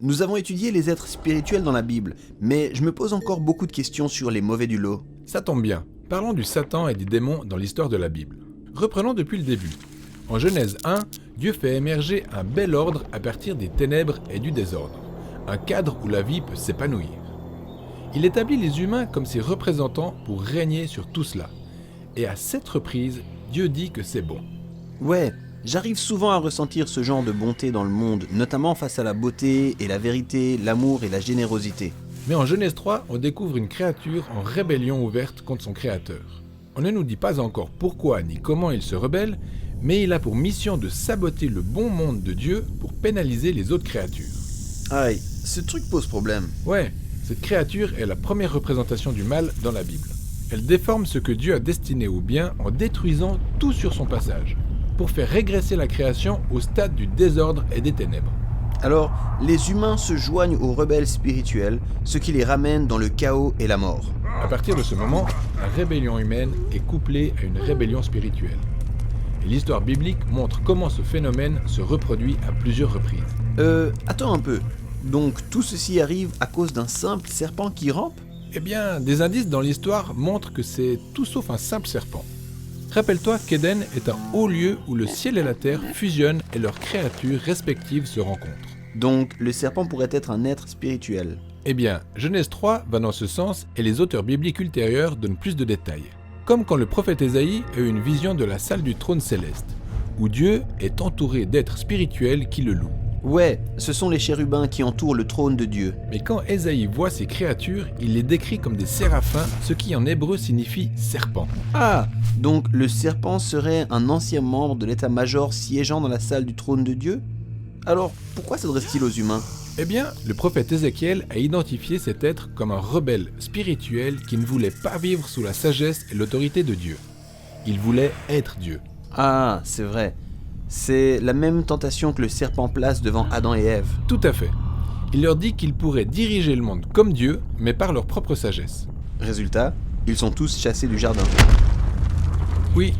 Nous avons étudié les êtres spirituels dans la Bible, mais je me pose encore beaucoup de questions sur les mauvais du lot. Ça tombe bien. Parlons du Satan et des démons dans l'histoire de la Bible. Reprenons depuis le début. En Genèse 1, Dieu fait émerger un bel ordre à partir des ténèbres et du désordre. Un cadre où la vie peut s'épanouir. Il établit les humains comme ses représentants pour régner sur tout cela. Et à 7 reprises, Dieu dit que c'est bon. Ouais, j'arrive souvent à ressentir ce genre de bonté dans le monde, notamment face à la beauté et la vérité, l'amour et la générosité. Mais en Genèse 3, on découvre une créature en rébellion ouverte contre son créateur. On ne nous dit pas encore pourquoi ni comment il se rebelle, mais il a pour mission de saboter le bon monde de Dieu pour pénaliser les autres créatures. Aïe, ce truc pose problème. Ouais, cette créature est la première représentation du mal dans la Bible. Elle déforme ce que Dieu a destiné au bien en détruisant tout sur son passage, pour faire régresser la création au stade du désordre et des ténèbres. Alors, les humains se joignent aux rebelles spirituels, ce qui les ramène dans le chaos et la mort. À partir de ce moment, la rébellion humaine est couplée à une rébellion spirituelle. Et l'histoire biblique montre comment ce phénomène se reproduit à plusieurs reprises. Attends un peu. Donc tout ceci arrive à cause d'un simple serpent qui rampe ? Eh bien, des indices dans l'histoire montrent que c'est tout sauf un simple serpent. Rappelle-toi qu'Éden est un haut lieu où le ciel et la terre fusionnent et leurs créatures respectives se rencontrent. Donc le serpent pourrait être un être spirituel. Eh bien, Genèse 3 va dans ce sens et les auteurs bibliques ultérieurs donnent plus de détails. Comme quand le prophète Ésaïe a eu une vision de la salle du trône céleste, où Dieu est entouré d'êtres spirituels qui le louent. Ouais, ce sont les chérubins qui entourent le trône de Dieu. Mais quand Ésaïe voit ces créatures, il les décrit comme des séraphins, ce qui en hébreu signifie serpent. Ah, donc le serpent serait un ancien membre de l'état-major siégeant dans la salle du trône de Dieu ? Alors, pourquoi s'adresse-t-il aux humains ? Eh bien, le prophète Ézéchiel a identifié cet être comme un rebelle spirituel qui ne voulait pas vivre sous la sagesse et l'autorité de Dieu. Il voulait être Dieu. Ah, c'est vrai. C'est la même tentation que le serpent place devant Adam et Ève. Tout à fait. Il leur dit qu'ils pourraient diriger le monde comme Dieu, mais par leur propre sagesse. Résultat, ils sont tous chassés du jardin. Oui,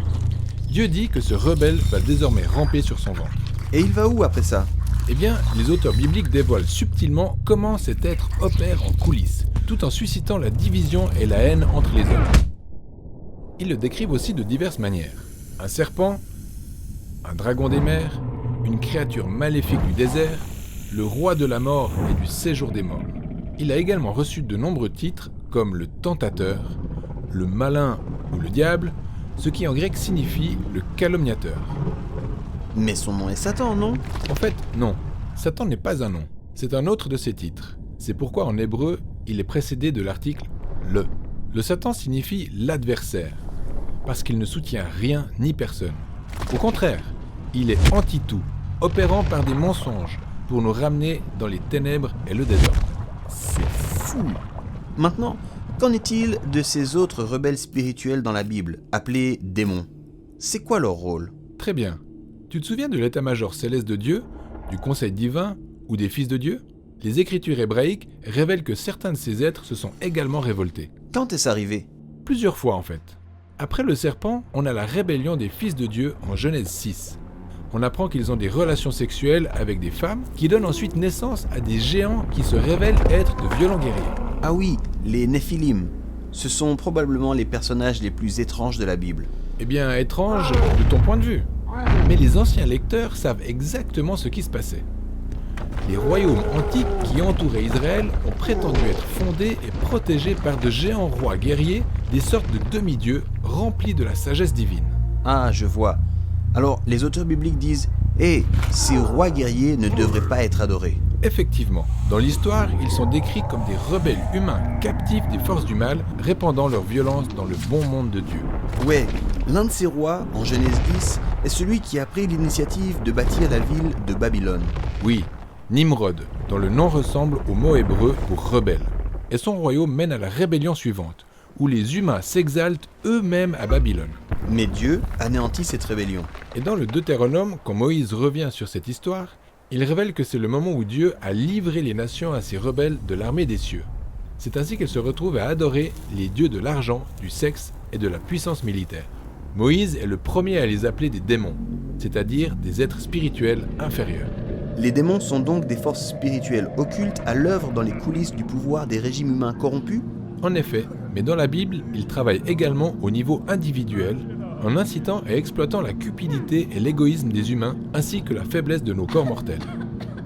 Dieu dit que ce rebelle va désormais ramper sur son ventre. Et il va où après ça ? Eh bien, les auteurs bibliques dévoilent subtilement comment cet être opère en coulisses, tout en suscitant la division et la haine entre les hommes. Ils le décrivent aussi de diverses manières. Un serpent, un dragon des mers, une créature maléfique du désert, le roi de la mort et du séjour des morts. Il a également reçu de nombreux titres comme le tentateur, le malin ou le diable, ce qui en grec signifie le calomniateur. Mais son nom est Satan, non ? En fait, non. Satan n'est pas un nom. C'est un autre de ses titres. C'est pourquoi en hébreu, il est précédé de l'article « le ». Le Satan signifie l'adversaire, parce qu'il ne soutient rien ni personne. Au contraire, il est anti-tout, opérant par des mensonges pour nous ramener dans les ténèbres et le désordre. C'est fou. Maintenant, qu'en est-il de ces autres rebelles spirituels dans la Bible, appelés démons ? C'est quoi leur rôle ? Très bien. Tu te souviens de l'état-major céleste de Dieu, du conseil divin ou des fils de Dieu ? Les écritures hébraïques révèlent que certains de ces êtres se sont également révoltés. Quand est-ce arrivé ? Plusieurs fois en fait. Après le serpent, on a la rébellion des fils de Dieu en Genèse 6. On apprend qu'ils ont des relations sexuelles avec des femmes qui donnent ensuite naissance à des géants qui se révèlent être de violents guerriers. Ah oui, les Néphilim. Ce sont probablement les personnages les plus étranges de la Bible. Eh bien, étrange de ton point de vue. Mais les anciens lecteurs savent exactement ce qui se passait. Les royaumes antiques qui entouraient Israël ont prétendu être fondés et protégés par de géants rois guerriers, des sortes de demi-dieux remplis de la sagesse divine. Ah, je vois. Alors, les auteurs bibliques disent « Hé, ces rois guerriers ne devraient pas être adorés. » Effectivement, dans l'histoire, ils sont décrits comme des rebelles humains captifs des forces du mal, répandant leur violence dans le bon monde de Dieu. Ouais, l'un de ces rois, en Genèse 10, est celui qui a pris l'initiative de bâtir la ville de Babylone. Oui, Nimrod, dont le nom ressemble au mot hébreu pour rebelle. Et son royaume mène à la rébellion suivante, où les humains s'exaltent eux-mêmes à Babylone. Mais Dieu anéantit cette rébellion. Et dans le Deutéronome, quand Moïse revient sur cette histoire, il révèle que c'est le moment où Dieu a livré les nations à ces rebelles de l'armée des cieux. C'est ainsi qu'elles se retrouvent à adorer les dieux de l'argent, du sexe et de la puissance militaire. Moïse est le premier à les appeler des démons, c'est-à-dire des êtres spirituels inférieurs. Les démons sont donc des forces spirituelles occultes à l'œuvre dans les coulisses du pouvoir des régimes humains corrompus? En effet, mais dans la Bible, ils travaillent également au niveau individuel, en incitant et exploitant la cupidité et l'égoïsme des humains, ainsi que la faiblesse de nos corps mortels.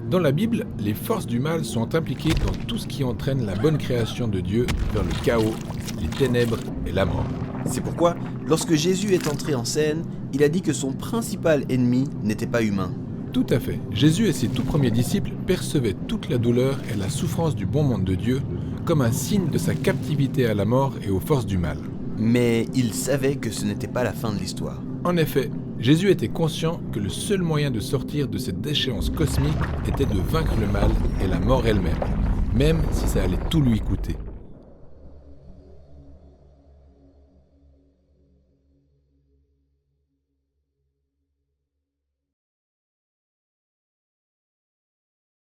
Dans la Bible, les forces du mal sont impliquées dans tout ce qui entraîne la bonne création de Dieu vers le chaos, les ténèbres et la mort. C'est pourquoi, lorsque Jésus est entré en scène, il a dit que son principal ennemi n'était pas humain. Tout à fait. Jésus et ses tout premiers disciples percevaient toute la douleur et la souffrance du bon monde de Dieu comme un signe de sa captivité à la mort et aux forces du mal. Mais il savait que ce n'était pas la fin de l'histoire. En effet, Jésus était conscient que le seul moyen de sortir de cette déchéance cosmique était de vaincre le mal et la mort elle-même, même si ça allait tout lui coûter.